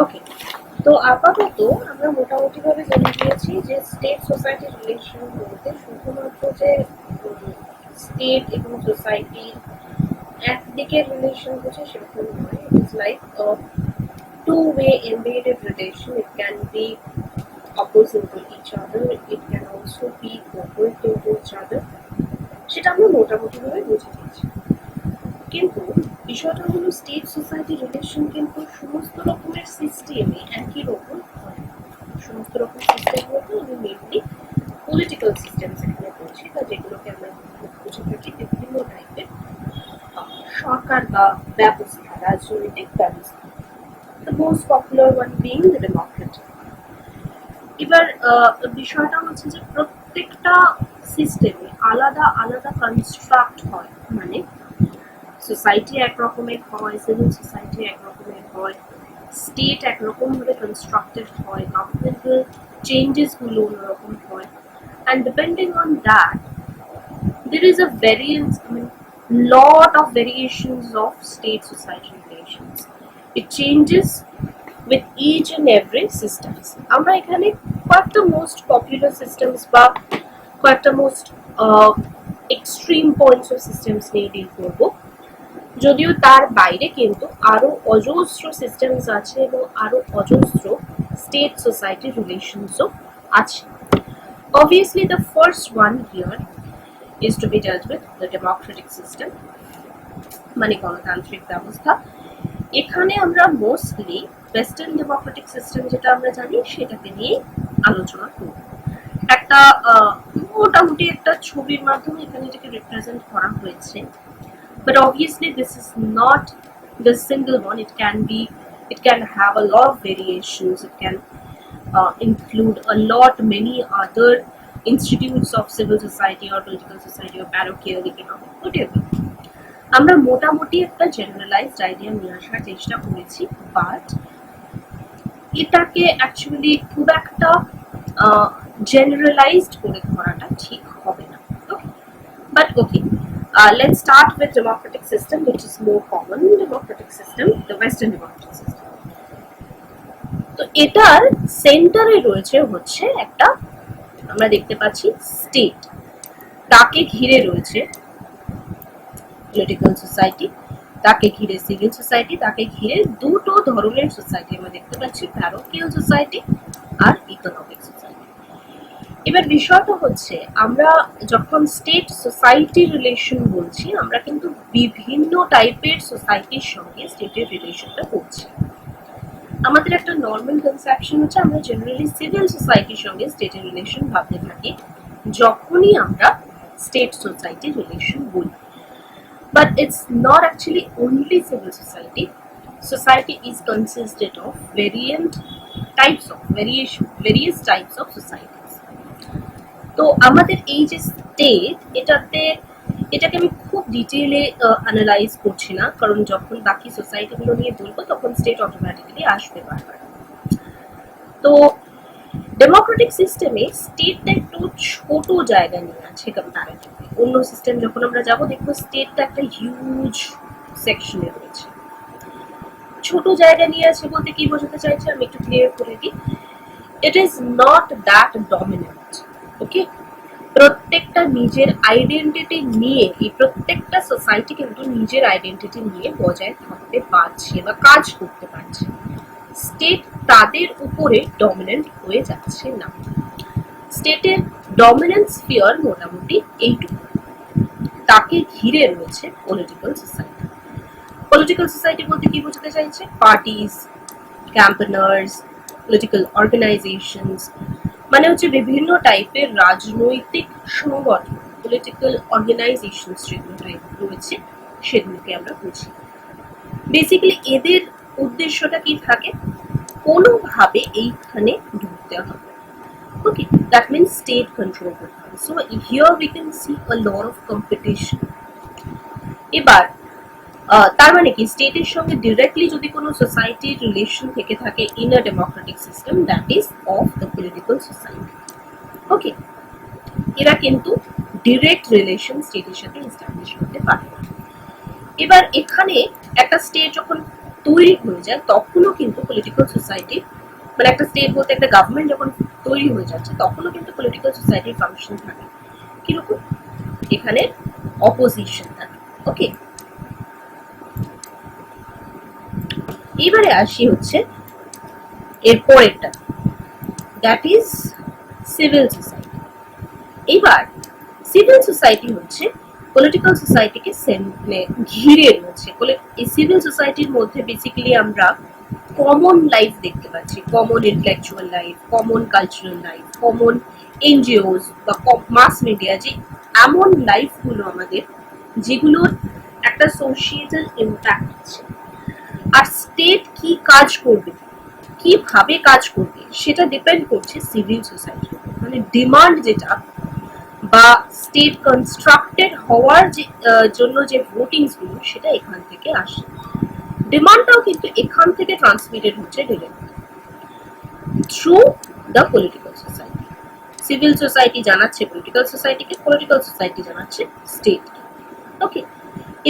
ওকে, তো আপাতত আমরা মোটামুটি ভাবে জেনে গিয়েছি যে স্টেট সোসাইটি রিলেশন বলতে শুধুমাত্র যে স্টেট এবং সোসাইটির একদিকের রিলেশন হচ্ছে সেরকম নয়। It is like two-way embedded relation. It can be opposing to each other. It can also be cooperative to each other. সেটা আমরা মোটামুটি ভাবে বুঝে গেছি। কিন্তু বিষয়টা হলো স্টেট সোসাইটি রিলেশন কিন্তু সমস্ত রকমের সিস্টেমে একই রকম হয়। সমস্ত রকম সিস্টেম বলতে আমি মেনলি পলিটিক্যাল সিস্টেম এখানে বলছি, বা যেগুলোকে আমরা বুঝে থাকি বিভিন্ন টাইপের সরকার বা ব্যবস্থা, রাজনৈতিক ব্যবস্থা। The most popular one being the democratic. এবার বিষয়টা হচ্ছে যে প্রত্যেকটা সিস্টেমে আলাদা আলাদা কনস্ট্রাক্ট হয়, মানে সোসাইটি একরকমের হয়, সিভিল সোসাইটি একরকমের হয়, স্টেট একরকম ভাবে কনস্ট্রাক্টেড হয়, গভর্নমেন্টাল চেঞ্জেস গুলো অন্যরকম হয়, and depending on that there is a variance, I mean lot of variations of state society relations. It changes with each and every systems. আমরা এখানে কয়েকটা মোস্ট পপুলার সিস্টেমস বা কয়েকটা most extreme points of systems নিয়ে deal করবো, যদিও তার বাইরে কিন্তু আরো অজস্র সিস্টেমস আছে এবং আরো অজস্র স্টেট সোসাইটি রিলেশনসও আছে। Obviously the first one here is to be dealt with the democratic system, মানে গণতান্ত্রিক ব্যবস্থা। এখানে আমরা মোস্টলি ওয়েস্টার্ন ডেমোক্রেটিক সিস্টেম যেটা আমরা জানি সেটাকে নিয়ে আলোচনা করব। একটা মোটামুটি একটা ছবির মাধ্যমে এখানে এটাকে রিপ্রেজেন্ট করা হয়েছে, but obviously this is not the single one. It can have a lot of variations. It can include a lot many other institutes of civil society or political society or parochial economic, whatever. আমরা মোটামুটি একটা generalised idea নিয়ে আসার চেষ্টা করেছি, but এটাকে actually খুব একটা জেনারেলাইজড করে ধরাটা ঠিক হবে না। But okay, let's start with democratic system, which is more common democratic system, the western democratic system. তো এটার সেন্টারে রয়েছে হচ্ছে একটা, আমরা দেখতে পাচ্ছি স্টেট, তাকে ঘিরে রয়েছে পলিটিক্যাল সোসাইটি, তাকে ঘিরে সিভিল সোসাইটি, তাকে ঘিরে দুটো ধরনের সোসাইটি আমরা দেখতে পাচ্ছি, প্যারোকিয়াল সোসাইটি আর ইকোনমিক সোসাইটি। এবার বিষয়টা হচ্ছে আমরা যখন স্টেট সোসাইটি রিলেশন বলছি, আমরা কিন্তু বিভিন্ন টাইপের সোসাইটির সঙ্গে স্টেটের রিলেশনটা করছি। আমাদের একটা নর্মাল কনসেপশন হচ্ছে আমরা জেনারেলি সিভিল সোসাইটির সঙ্গে স্টেটের রিলেশন ভাবতে থাকি যখনই আমরা স্টেট সোসাইটি রিলেশন বলি। But it's not actually only civil society. Society is consisted of various types of societies. তো আমাদের এই যে স্টেট, এটাকে আমি খুব ডিটেইলে অ্যানালাইজ করছি না, কারণ যখন বাকি সোসাইটিগুলো নিয়ে বলবো তখন স্টেট অটোমেটিক্যালি আসবে বারবার। তো ডেমোক্রেটিক সিস্টেমে স্টেটটা একটু ছোট জায়গা নিয়ে আছে কম্পারেটিভলি। অন্য সিস্টেম যখন আমরা যাব দেখবো স্টেটটা একটা হিউজ সেকশনে রয়েছে। ছোট জায়গা নিয়ে আছে বলতে কি বোঝাতে চাইছে আমি একটু ক্লিয়ার করে দিই। It is not that dominant, okay? প্রত্যেকটা নিজের আইডেন্টিটি নিয়ে, এই প্রত্যেকটা সোসাইটি কিন্তু নিজের আইডেন্টিটি নিয়ে বজায় থাকতে পারছে বা কাজ করতে পারছে। স্টেট তাদের উপরে ডমিনেন্ট হয়ে যাচ্ছে না। স্টেটের ডমিনেন্স স্ফিয়ার মোটামুটি এইটুকু, তাকে ঘিরে রয়েছে পলিটিক্যাল সোসাইটি। পলিটিক্যাল সোসাইটি বলতে কি বোঝাতে চাইছে? পার্টিস, ক্যাম্পেনার্স, পলিটিক্যাল অর্গানাইজেশনস, মানে হচ্ছে বিভিন্ন টাইপের রাজনৈতিক সংগঠন, পলিটিক্যাল অর্গানাইজেশনস যেগুলো রয়েছে সেগুলোকে আমরা বুঝি। বেসিক্যালি এদের উদ্দেশ্যটা কি থাকে? কোনোভাবে এইখানে ঢুকতে হবে, ওকে? দ্যাট মিনস স্টেট কন্ট্রোল করতে হবে। So here we can see a lot of competition. এবার তার মানে কি স্টেটের সঙ্গে ডিরেক্টলি যদি কোনো সোসাইটির রিলেশন থেকে থাকে in a democratic system, that is of the political society, okay? এরা কিন্তু ডিরেক্ট রিলেশন স্টেটের সাথে এস্টাবলিশ করতে পারে। এবার এখানে একটা স্টেট যখন তৈরি হয়ে যায় তখনও কিন্তু পলিটিক্যাল সোসাইটি, মানে একটা স্টেট বলতে একটা গভর্নমেন্ট যখন তৈরি হয়ে যাচ্ছে তখনও কিন্তু পলিটিক্যাল সোসাইটির ফাংশন থাকে। কিরকম? এখানে অপোজিশন থাকে। ওকে, এবারে আসি হচ্ছে এর পরেরটা, দ্যাট ইজ সিভিল সোসাইটি। এবার সিভিল সোসাইটি হচ্ছে পলিটিক্যাল সোসাইটিকে ঘিরে রয়েছে। এই সিভিল সোসাইটির মধ্যে বেসিক্যালি আমরা কমন লাইফ দেখতে পাচ্ছি, common intellectual life, common cultural life, common NGOs বা মাস মিডিয়া, যে এমন লাইফগুলো আমাদের যেগুলোর একটা সোশিয়াল ইম্প্যাক্ট আছে। আর স্টেট কি কাজ করবে, কিভাবে কাজ করবে, সেটা ডিপেন্ড করছে সিভিল সোসাইটির উপর। মানে ডিমান্ড যেটা বা স্টেট কনস্ট্রাক্টেড হওয়ার জন্য যে ভোটিংস গুলো, সেটা এখান থেকে আসে। ডিমান্ডটাও কিন্তু এখান থেকে ট্রান্সমিটেড হচ্ছে directly through the political society. Civil society জানাচ্ছে পলিটিক্যাল সোসাইটিকে, পলিটিক্যাল সোসাইটি জানাচ্ছে স্টেটকে। ওকে,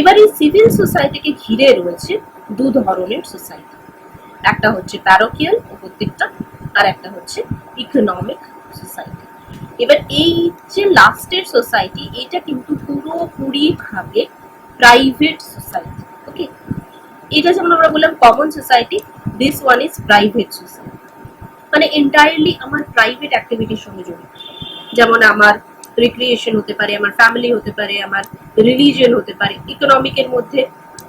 এবার এই সিভিল সোসাইটিকে ঘিরে রয়েছে দু ধরনের সোসাইটি, একটা হচ্ছে প্যারোকিয়াল উপর দিকটা, আর একটা হচ্ছে ইকোনমিক সোসাইটি। এবার এই যে লাস্টের সোসাইটি, এটা কিন্তু পুরোপুরি ভাবে প্রাইভেট সোসাইটি। ওকে, এটা যেমন আমরা বললাম common society, this one is private society, মানে এন্টায়ারলি আমার প্রাইভেট অ্যাক্টিভিটির সঙ্গে জড়িত। যেমন আমার রিক্রিয়েশন হতে পারে, আমার ফ্যামিলি হতে পারে, আমার রিলিজিয়ন হতে পারে। ইকোনমিকের মধ্যে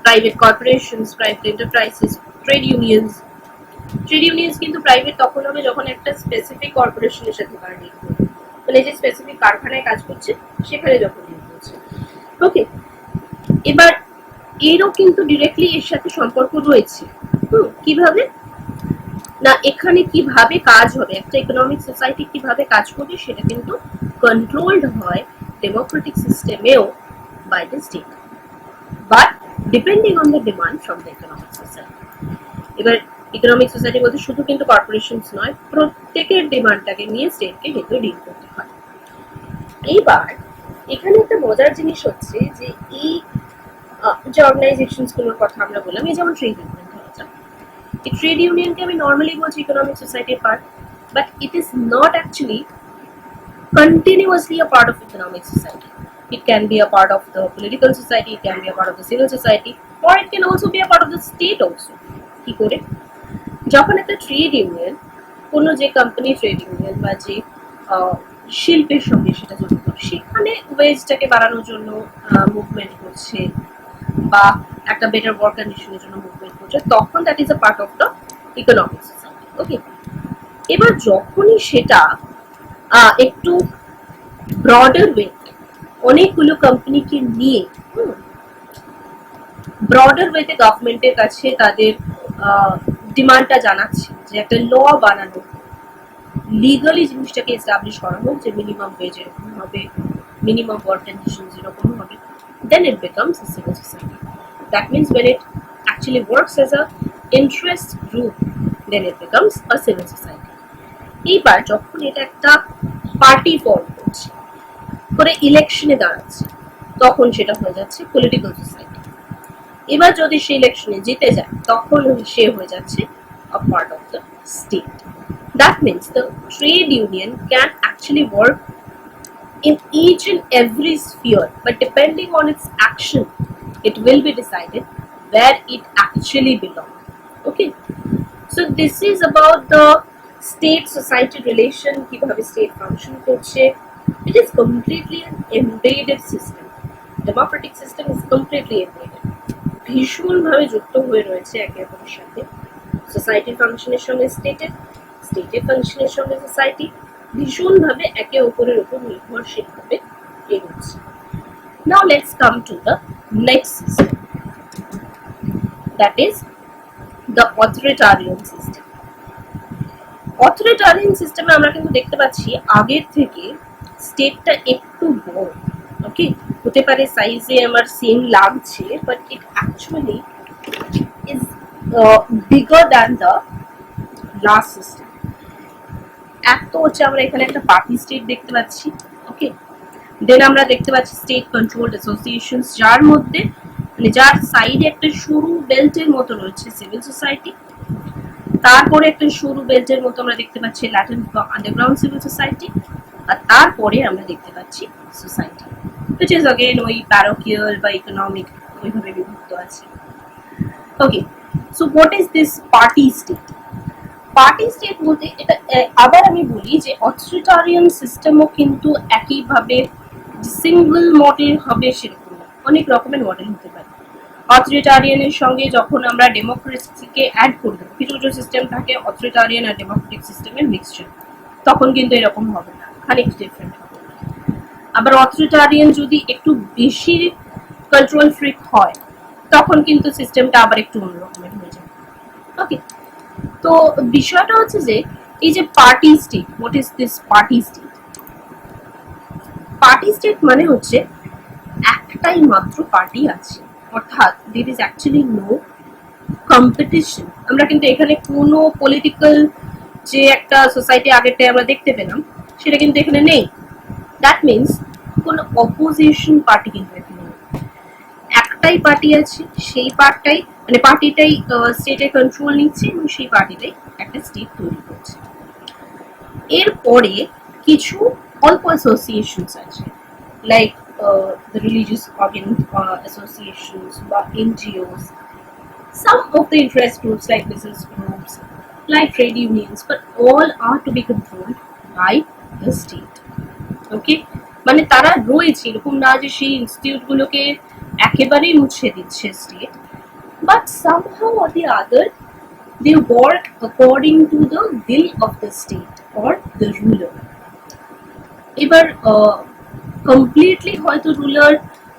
private corporations, private enterprises, trade unions. Trade unions কিন্তু প্রাইভেট তখন হবে যখন একটা স্পেসিফিক কর্পোরেশনের সাথে তারা ডিল করবে, মানে যে স্পেসিফিক কারখানায় কাজ করছে সেখানে যখন ডিল করছে। ওকে, এবার এরও কিন্তু ডিরেক্টলি এর সাথে সম্পর্ক রয়েছে। কিভাবে না, এখানে কিভাবে কাজ হবে, একটা ইকোনমিক সোসাইটি কিভাবে কাজ করবে, সেটা কিন্তু কন্ট্রোলড হয় ডেমোক্রেটিক সিস্টেমেও by the state, but depending on the demand from the economic society. এবার ইকোনমিক সোসাইটি বলতে শুধু কিন্তু কর্পোরেশনস নয়, প্রত্যেকের ডিমান্ডটাকে নিয়ে স্টেটকে কিন্তু ডিল করতে হয়। এইবার এখানে একটা মজার জিনিস হচ্ছে যে এই যে অর্গানাইজেশনস গুলোর কথা আমরা বললাম, এই যেমন ট্রেড ইউনিয়ন ধরা যাক, এই ট্রেড ইউনিয়নকে আমি নর্মালি বলছি ইকোনমিক সোসাইটির part, but it is not actually continuously a part of economic society. It can be a part of the political society, it can be a part of the civil society, or it can also be a part of the state also. কি করে? যখন একটা trade union, কোনো যে company trade union বা যে শিল্পের সঙ্গে সেটা জড়িত, সেখানে ওয়েজটাকে বাড়ানোর জন্য মুভমেন্ট করছে বা একটা বেটার ওয়ার্ক কন্ডিশনের জন্য মুভমেন্ট করছে, তখন that is a part of the economic society. Okay, এবার যখনই সেটা একটু ব্রডার ওয়ে অনেকগুলো কোম্পানিকে নিয়ে ব্রডার ওয়েতে গভর্নমেন্টের কাছে তাদের ডিমান্ডটা জানাচ্ছে যে একটা ল বানানো, লিগালি জিনিসটাকে এস্টাবলিশ করা হোক যে মিনিমাম ওয়েজ এরকম হবে, মিনিমাম ওয়ার্ক কন্ডিশনস এরকম হবে, then it becomes a civil society. That means when it actually works as a interest group, then it becomes a civil society. এইবার যখন এটা একটা পার্টি ফর্ম করছে, করে ইলেকশনে দাঁড়াচ্ছে, তখন সেটা হয়ে যাচ্ছে পলিটিক্যাল সোসাইটি। এবার যদি সে ইলেকশনে জিতে যায়, তখন সে হয়ে যাচ্ছে a part of the state. That means the trade union can actually work in each and every sphere, but depending on its action, it will be decided where it actually belongs. Okay, so this is about the state society relation, কিভাবে state function করছে। It is completely an embedded system. Democratic system is completely embedded, ভীষণভাবে যুক্ত হয়ে রয়েছে একে অপরের সাথে। সোসাইটির ফাংশনের সঙ্গে স্টেটের, স্টেটের ফাংশনের সঙ্গে সোসাইটি ভীষণভাবে একে অপরের উপর নির্ভরশীল ভাবে এগোচ্ছে। Now let's come to the next system, that is the authoritarian system. Authoritarian সিস্টেমে আমরা কিন্তু দেখতে পাচ্ছি আগের থেকে স্টেটটা একটু বড়। ওকে, হতে পারে সাইজে আমার সেম লাগছে, but it actually is bigger than the last system. এক তো হচ্ছে আমরা এখানে একটা পার্টি স্টেট দেখতে পাচ্ছি। ওকে, দেন আমরা দেখতে পাচ্ছি স্টেট কন্ট্রোলড অ্যাসোসিয়েশনস, যার মধ্যে মানে যার সাইডে একটা সরু বেল্টের মতো রয়েছে সিভিল সোসাইটি, তারপরে একটা সরু বেল্টের মতো আমরা দেখতে পাচ্ছি ল্যাটেন্ট বা আন্ডারগ্রাউন্ড সিভিল সোসাইটি, আর তারপরে আমরা দেখতে পাচ্ছি সোসাইটি, which is again ওই প্যারোকিয়াল বা ইকোনমিক ওইভাবে বিভক্ত আছে। Okay, so what is this party state? Party state বলতে এটা আবার আমি বলি যে অথরিটারিয়ান সিস্টেমও কিন্তু একইভাবে সিঙ্গল মডেল হবে সেরকম না, অনেক রকমের মডেল হতে পারে। অথরিটারিয়ানের সঙ্গে যখন আমরা ডেমোক্রেসিকে অ্যাড করে দেবো, কিছু কিছু সিস্টেম থাকে অথরিটারিয়ান আর ডেমোক্রেটিক সিস্টেমের মিক্সচার, তখন কিন্তু এরকম হবে না, খানিক ডিফারেন্ট হবে। আবার অথরিটারিয়ান যদি একটু বেশি কন্ট্রোল ফ্রিক হয়, তখন কিন্তু সিস্টেমটা আবার একটু অন্যরকমের হয়ে যায়। ওকে, তো বিষয়টা হচ্ছে যে এই যে party state, what is this party state? Party স্টেট মানে হচ্ছে একটাই মাত্র পার্টি আছে, অর্থাৎ there is actually no competition. আমরা কিন্তু এখানে কোনো পলিটিক্যাল যে একটা সোসাইটি আগেরটাই আমরা দেখতে পেলাম সেটা কিন্তু এখানে নেই। দ্যাট মিনস কোনো অপোজিশন পার্টি কিন্তু এখানে নেই, একটাই পার্টি আছে, সেই পার্টিটাই স্টেটের কন্ট্রোল নিচ্ছে এবং সেই পার্টিটাই একটা স্টেট তৈরি করছে। এরপরে কিছু অল্প অ্যাসোসিয়েশনস আছে, লাইক the religious associations বা NGOs, some of the interest groups like business groups, like trade unions, but all are to be controlled by the state. Okay, মানে তারা রয়েছে, এরকম না যে সেই ইনস্টিটিউট গুলোকে একেবারেই মুছে দিচ্ছে state, but somehow or the other they work according to the will of the state or the ruler. এবার কমপ্লিটলি হয়তো রুলার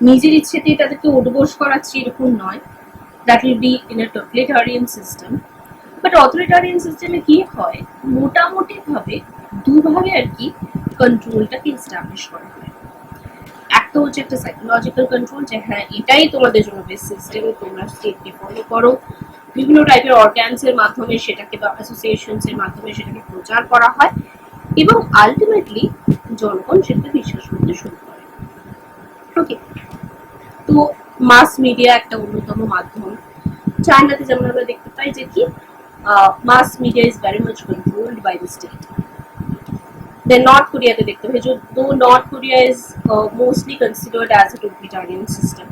নিজের ইচ্ছেতেই তাদেরকে উদ্বোস করাচ্ছে এরকম নয়, that will be in a totalitarian system. But authoritarian সিস্টেমে কি হয়, মোটামুটি ভাবে দুভাবে আর কি কন্ট্রোলটাকে এস্টাবলিশ করা হয়। একটা হচ্ছে একটা সাইকোলজিক্যাল কন্ট্রোল, যে হ্যাঁ এটাই তোমাদের জন্য বেস্ট সিস্টেম, তোমরা স্টেটকে ফলো করো, বিভিন্ন টাইপের অর্গানসের মাধ্যমে সেটাকে বা অ্যাসোসিয়েশনস এর মাধ্যমে সেটাকে প্রচার করা হয় এবং আলটিমেটলি জনগণ সেটাকে বিশ্বাস করতে শুরু করে। ওকে, তো মাস মিডিয়া একটা অন্যতম মাধ্যম। চায়নাতে যেমন আমরা দেখতে পাই যে কি mass media is very much controlled by the state. Then north কোরিয়াতে দেখতে পাই, though north Korea is mostly considered as a totalitarian system.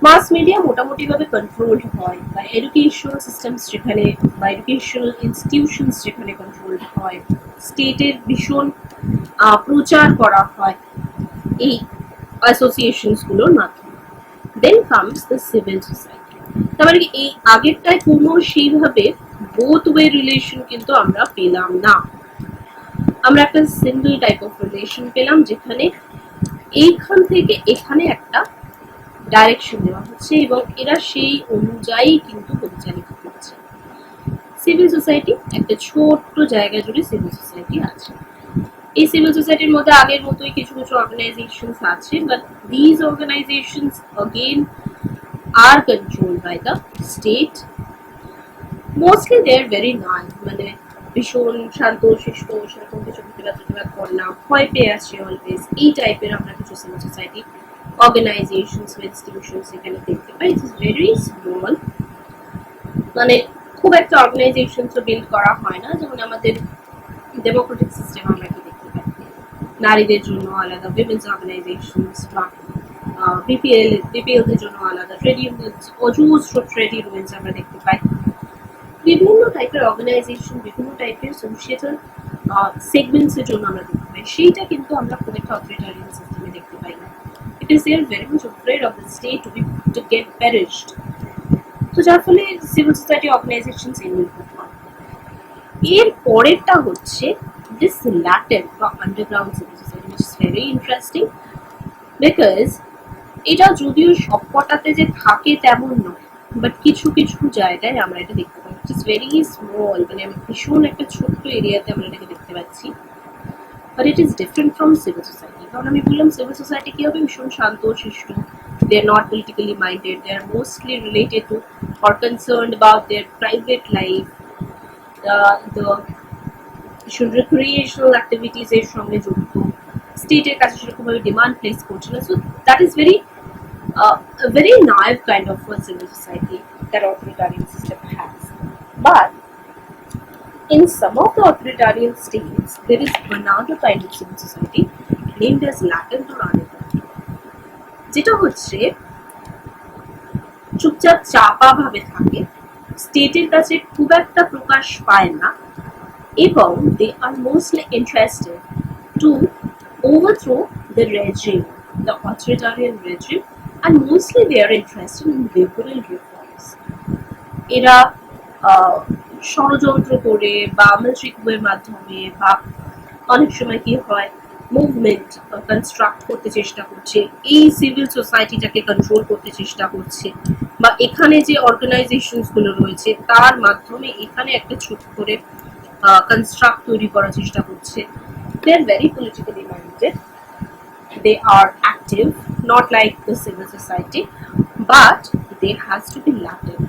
Mass media মোটামুটি ভাবে কন্ট্রোলড হয়, বা এডুকেশনাল সিস্টেমস যেখানে বা এডুকেশনাল ইনস্টিটিউশনস যেখানে কন্ট্রোলড হয়, স্টেটের ভীষণ প্রচার করা হয় এই অ্যাসোসিয়েশনস গুলোর মাধ্যমে। Then comes the civil society. তার মানে এই আগেরটায় কোনো সেইভাবে বোথ ওয়ে রিলেশন কিন্তু আমরা পেলাম না, আমরা একটা সিঙ্গল টাইপ অফ রিলেশন পেলাম, যেখানে এইখান থেকে এখানে একটা ডাইরেকশন দেওয়া হচ্ছে এবং এরা সেই অনুযায়ী কিন্তু পরিচালিত করছে। সিভিল সোসাইটি একটা ছোট্ট জায়গা জুড়ে সিভিল সোসাইটি আছে। এই সিভিল সোসাইটির মধ্যে আগের মতোই কিছু কিছু অর্গানাইজেশনস আছে, but these organisations again are controlled by the state. Mostly they are very nice, মানে ভীষণ শান্ত শিষ্ট, সেরকম কিছু প্রতিবাদ করে না, ভয় পেয়ে আসছে অলওয়েজ, এই টাইপের আমরা কিছু সিভিল সোসাইটি অর্গানাইজেশনস ইনস্টিটিউশনস এখানে দেখতে পাই। ইট ইজ ভেরি স্মল, মানে খুব একটা অর্গানাইজেশনসও বিল্ড করা হয় না, যেমন আমাদের ডেমোক্রেটিক সিস্টেম আমরা কি দেখতে পাই, নারীদের জন্য আলাদা উইমেন্স অর্গানাইজেশনস, বা বিপিএল দের জন্য আলাদা ট্রেড ইউনিয়নস, অজস্র ট্রেড ইউনিয়নস আমরা দেখতে পাই, বিভিন্ন টাইপের অর্গানাইজেশন, বিভিন্ন টাইপের সোশিয়েটাল সেগমেন্টস এর জন্য আমরা দেখতে পাই। সেইটা কিন্তু আমরা খুব একটা অথরিটারিয়ান সিস্টেমে দেখতে পাই না। It is they are very much afraid of the state to get perished. তো যার ফলে সিভিল সোসাইটি অর্গানাইজেশনস এনরোল করতে হয়। এর পরেরটা হচ্ছে দিস ল্যাটেন্ট বা underground civil society, which is very interesting because এটা যদিও সবকটাতে যে থাকে তেমন নয়, বাট কিছু কিছু জায়গায় আমরা এটা দেখতে পাই। ইট ইজ ভেরি স্মল, মানে ভীষণ একটা ছোট্ট এরিয়াতে আমরা এটাকে দেখতে পাচ্ছি, but it is different from civil society. কারণ আমি বললাম সিভিল সোসাইটি কি হবে, ভীষণ শান্ত শিষ্ট, they are not politically minded, they are mostly related to or concerned about their private life, the recreational activities এর সঙ্গে যুক্ত, স্টেটের কাছে সেরকম ভাবে ডিমান্ড প্লেস করছে না। So that is very a very naive kind of a civil society that authoritarian system has. But in some of the authoritarian states, there is another kind of civil society named as latent or anarchy, যেটা হচ্ছে চুপচাপ চাপা ভাবে থাকে, স্টেটের কাছে খুব একটা প্রকাশ পায় না, এবং they are mostly interested to overthrow the regime, the authoritarian regime, and mostly they are interested in liberal reforms. এরা ষড়যন্ত্র করে বা মিলিটারি কুয়ের মাধ্যমে বা অনেক সময় কি হয় মুভমেন্ট কনস্ট্রাক্ট করতে চেষ্টা করছে, এই সিভিল সোসাইটিটাকে কন্ট্রোল করতে চেষ্টা করছে, বা এখানে যে অর্গানাইজেশনস গুলো রয়েছে তার মাধ্যমে এখানে একটা ছোট করে কনস্ট্রাক্ট তৈরি করার চেষ্টা করছে। They are very politically minded. They are active, not like the civil society, but they has to be latent.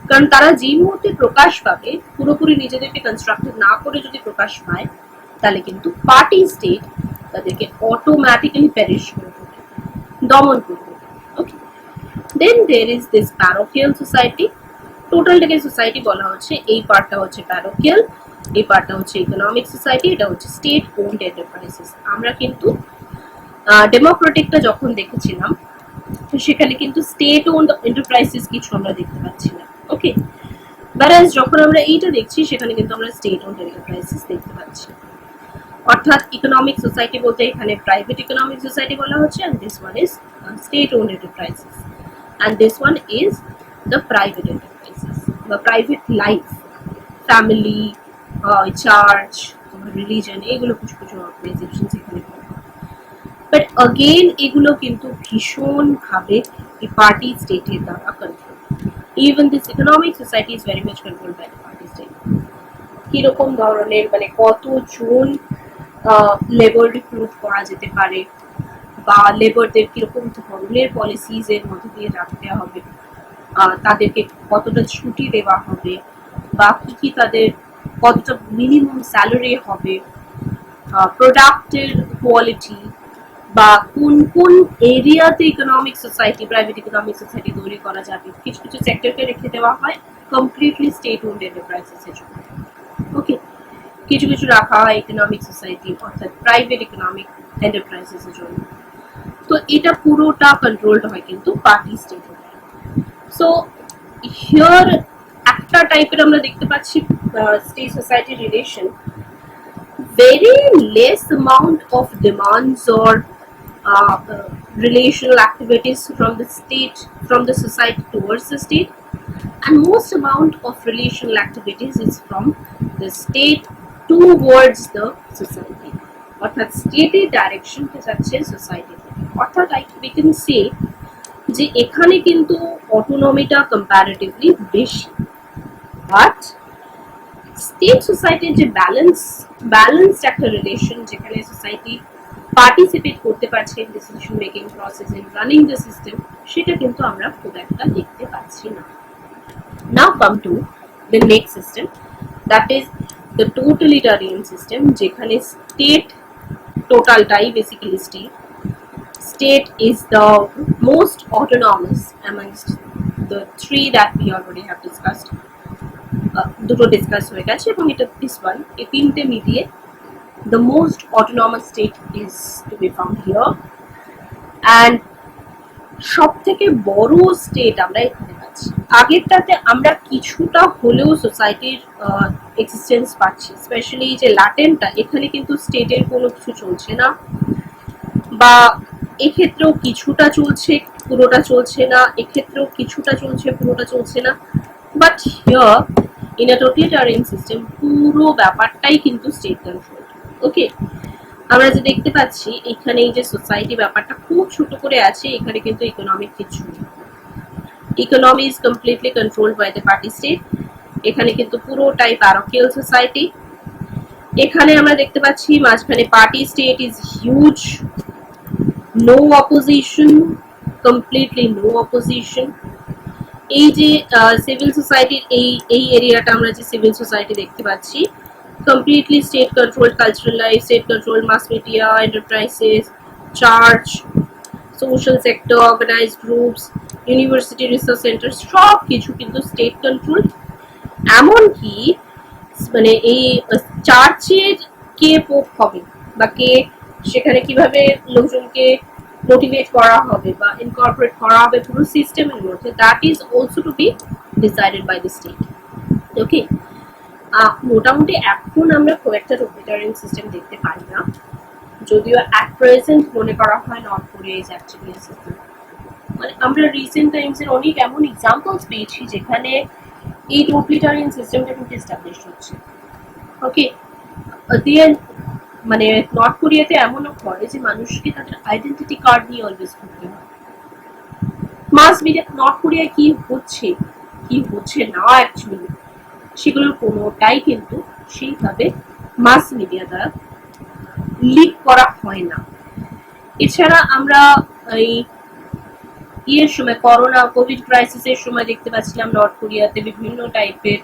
কারণ তারা যে মুহূর্তে প্রকাশ পাবে, পুরোপুরি নিজেদেরকে কনস্ট্রাক্টেড না করে যদি প্রকাশ পায়, তাহলে কিন্তু পার্টি স্টেট তাদেরকে অটোমেটিক্যালি প্যারিশ করে দেবে, দমন করে দেবে। Okay, then there is this parochial society. টোটালটাকে সোসাইটি বলা হচ্ছে, এই পার্টটা হচ্ছে প্যারোকিয়াল, এই পার্টটা হচ্ছে ইকোনমিক সোসাইটি, এটা হচ্ছে স্টেট ওন্ড এন্টারপ্রাইজেস। আমরা কিন্তু ডেমোক্রেটিকটা যখন দেখেছিলাম সেখানে কিন্তু স্টেট ওন্ড এন্টারপ্রাইজেস কিছু আমরা দেখতে পাচ্ছি না। ওকে, whereas যখন আমরা এইটা দেখছি সেখানে কিন্তু আমরা স্টেট ওন্ড এন্টারপ্রাইজেস দেখতে পাচ্ছি। অর্থাৎ ইকোনমিক সোসাইটি বলতে এখানে প্রাইভেট ইকোনমিক সোসাইটি বলা হচ্ছে, and this one is state owned enterprises, and this one is the private enterprises, the private life, family, church, religion, এগুলো কিছু কিছু অর্গানাইজেশনস এখানে। বাট अगेन এগুলো কিন্তু ভীষণ ভাবে এই পার্টি স্টেটের দ্বারা control. Even this economic society is very much controlled by the party state. কিরকম ধরনের মানে কতজন লেবার রিক্রুট করা যেতে পারে, বা লেবারদের কিরকম ধরনের পলিসিজ এর মধ্যে দিয়ে রাখতে হবে, তাদেরকে কতটা ছুটি দেওয়া হবে, বা কি কি তাদের কতটা মিনিমাম স্যালারি হবে, প্রোডাক্টের কোয়ালিটি, বা কোন কোন এরিয়াতে economic society, private economic society তৈরি করা যাবে, কিছু কিছু সেক্টরকে রেখে দেওয়া হয় কমপ্লিটলি স্টেট ওন্ড এন্টারপ্রাইজেসের জন্য। ওকে, কিছু কিছু রাখা হয় ইকোনমিক সোসাইটি অর্থাৎ প্রাইভেট ইকোনমিক এন্টারপ্রাইজেসের জন্য। তো এটা পুরোটা কন্ট্রোলড হয় কিন্তু পার্টি স্টেট। সো হিয়ার একটা টাইপের আমরা দেখতে পাচ্ছি state society relation, very less amount of demands or relational activities from the state, from the society towards the state, and most amount of relational activities is from the state towards the society, অর্থাৎ স্টেটের ডাইরেকশনটা যাচ্ছে society থেকে। অর্থাৎ we can say যে এখানে কিন্তু অটোনমিটা comparatively বেশি, but state সোসাইটির যে ব্যালেন্সড একটা রিলেশন, যেখানে সোসাইটি পার্টিসিপেট করতে পারছে decision making process in running the system, সেটা কিন্তু আমরা খুব একটা দেখতে পাচ্ছি না। Now come to the next system, that is the totalitarian system, যেখানে স্টেট টোটালটাই basically state is the most autonomous amongst the three that we already have discussed. দুটো ডিসকাস হয়ে গেছে এবং এটা this one, এই তিনটে মিলিয়ে the most autonomous state is to be found here, and সব থেকে বড় স্টেট আমরা এখানে পাচ্ছি। আগেরটাতে আমরা কিছুটা হলেও সোসাইটির এক্সিস্টেন্স পাচ্ছি, স্পেশালি যে ল্যাটেন্টটা, এখানে কিন্তু স্টেটের কোনো কিছু চলছে না, বা এক্ষেত্রেও কিছুটা চলছে পুরোটা চলছে না, এক্ষেত্রেও কিছুটা চলছে পুরোটা চলছে না। But here in a totalitarian system পুরো ব্যাপারটাই কিন্তু স্টেট কন্ট্রোল। ওকে, আমরা যে দেখতে পাচ্ছি এখানে এই যে সোসাইটি ব্যাপারটা খুব ছোট করে আছে, এখানে কিন্তু ইকোনমিক কিছু নেই, economy is completely controlled by the party state. এখানে কিন্তু পুরোটাই প্যারোকিয়াল সোসাইটি। এখানে আমরা দেখতে পাচ্ছি মাঝখানে party state is huge, no opposition, completely no opposition. এই যে সিভিল সোসাইটির এই এরিয়াটা আমরা যে সিভিল সোসাইটি দেখতে পাচ্ছি, completely state controlled cultural life, state controlled mass media, enterprises, church. Social sector, organised groups, university research centre সব কিছু কিন্তু স্টেট কন্ট্রোল। এমনকি মানে এই চার্চের কে পোপ হবে বা কে সেখানে কিভাবে লোকজনকে মোটিভেট করা হবে বা ইনকর্পোরেট করা হবে পুরো সিস্টেমের মধ্যে, that is also to be decided by the state. Okay, মোটামুটি এখন আমরা খুব একটা টোটালিটারিয়ান সিস্টেম দেখতে পাই না, যদিও অ্যাট প্রেজেন্ট মনে করা হয় north Korea is actually a system. মানে আমরা রিসেন্ট টাইমস এর অনেক এমন এক্সাম্পলস পেয়েছি যেখানে এই টোটালিটারিয়ান সিস্টেমটা কিন্তু এস্টাবলিশ হচ্ছে। ওকে, দিয়ে মানে নর্থ কোরিয়াতে এমনও হয় যে মানুষকে তাদের আইডেন্টিটি কার্ড নিয়ে অলওয়েজ ঘুরতে হয়। মাস মিডিয়া নর্থ কোরিয়ায় কি হচ্ছে না অ্যাকচুয়ালি সেগুলোর কোনোটাই কিন্তু সেইভাবে মাস মিডিয়া দ্বারা লিক করা হয় না। এছাড়া আমরা এই সময় করোনা কোভিড ক্রাইসিসের সময় দেখতে পাচ্ছিলাম নর্থ কোরিয়াতে বিভিন্ন টাইপের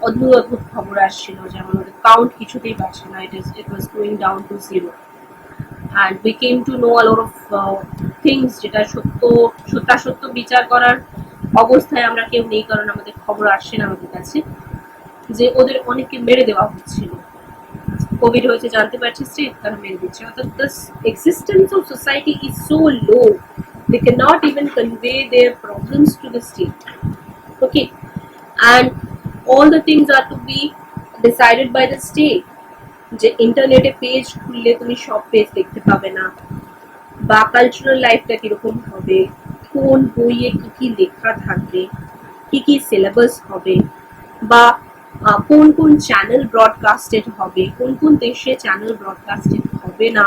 অদ্ভুত খবর আসছিল, যেমন ওদের কাউন্ট কিছুতেই পাচ্ছে না, it was going down to zero, and we came to know a lot of things যেটা সত্য বিচার করার অবস্থায় আমরা কেউ নেই, কারণ আমাদের খবর আসছে না আমাদের কাছে, যে ওদের অনেককে মেরে দেওয়া হচ্ছিল। কোভিড হয়েছে জানতে পারছি স্টেট, তারা মেরে দিচ্ছে। অর্থাৎ the existence of society is so low, they cannot even convey their problems to the state. Okay, and all the things are to be decided by the state. যে ইন্টারনেটে পেজ খুললে তুমি সব পেজ দেখতে পাবে না, বা কালচারাল লাইফটা কিরকম হবে, কোন বইয়ে কি কি লেখা থাকবে, কি কি সিলেবাস হবে, বা কোন কোন চ্যানেল ব্রডকাস্টেড হবে, কোন কোন দেশে চ্যানেল ব্রডকাস্টেড হবে না,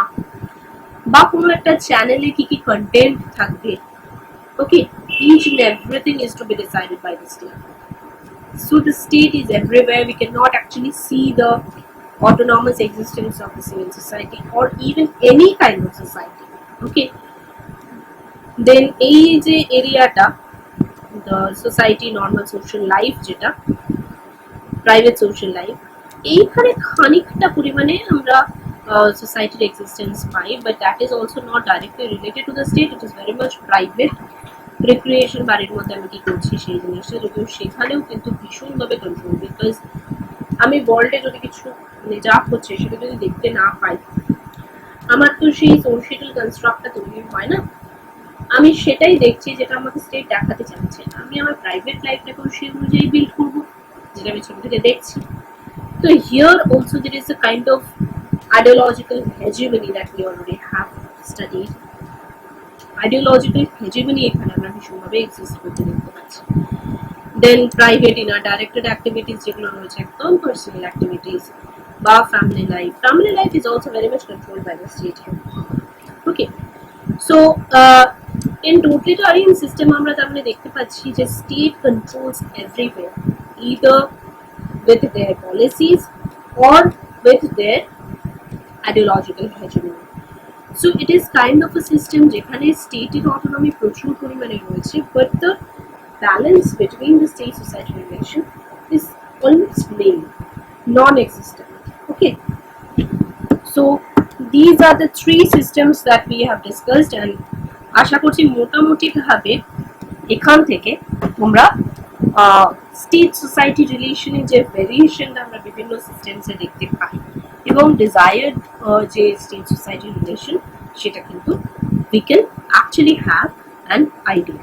বা কোনো একটা চ্যানেলে কি কি কন্টেন্ট থাকবে। ওকে, each and everything is to be decided by the state. So the state is everywhere. We cannot actually see the autonomous existence of the civil society or even any kind of society. Okay, then এই যে এরিয়াটা, the society normal social life যেটা private social life, এইখানে খানিকটা পরিমাণে আমরা societyর existence pi, but that is also not directly related to the state. It is very much private. Recreation বাড়ির মধ্যে আমি কি করছি সেই জিনিসটা, যদিও সেখানেও কিন্তু ভীষণভাবে কন্ট্রোল, বিকজ আমি ওয়ার্ল্ডে যদি কিছু মানে যা হচ্ছে সেটা যদি দেখতে না পাই, আমার তো সেই সোশিয়াল কনস্ট্রাক্টটা তৈরি হয় না। আমি সেটাই দেখছি যেটা আমাকে স্টেট দেখাতে চাচ্ছে, আমি আমার প্রাইভেট লাইফটাকেও সেই অনুযায়ী বিল্ড করবো যেটা আমি ছোট থেকে দেখছি। তো here also there is a kind of ideological hegemony that we already have studied. Ideological hegemony এখানে আমরা ভীষণভাবে এক্সিস্ট করতে দেখতে পাচ্ছি। Then private inner directed activities যেগুলো রয়েছে একদম পার্সোনাল অ্যাক্টিভিটিস বা family life is also very much controlled by the state. Okay, so in totalitarian system আমরা তার মানে দেখতে পাচ্ছি যে state controls everywhere, either with their policies or with their ideological hegemony. So it is kind of a system যেখানে স্টেটের autonomy প্রচুর পরিমাণে রয়েছে, but the balance between the state society relation is almost nil, non-existent. Okay, so these are the three systems that we have discussed, and আশা করছি মোটামুটি ভাবে এখান থেকে তোমরা স্টেট সোসাইটি রিলেশনের যে ভেরিয়েশনটা আমরা বিভিন্ন সিস্টেমসে দেখতে পাই এবং ডিজায়ার্ড যে স্টেট সোসাইটি রিলেশন সেটা কিন্তু we can actually have an idea.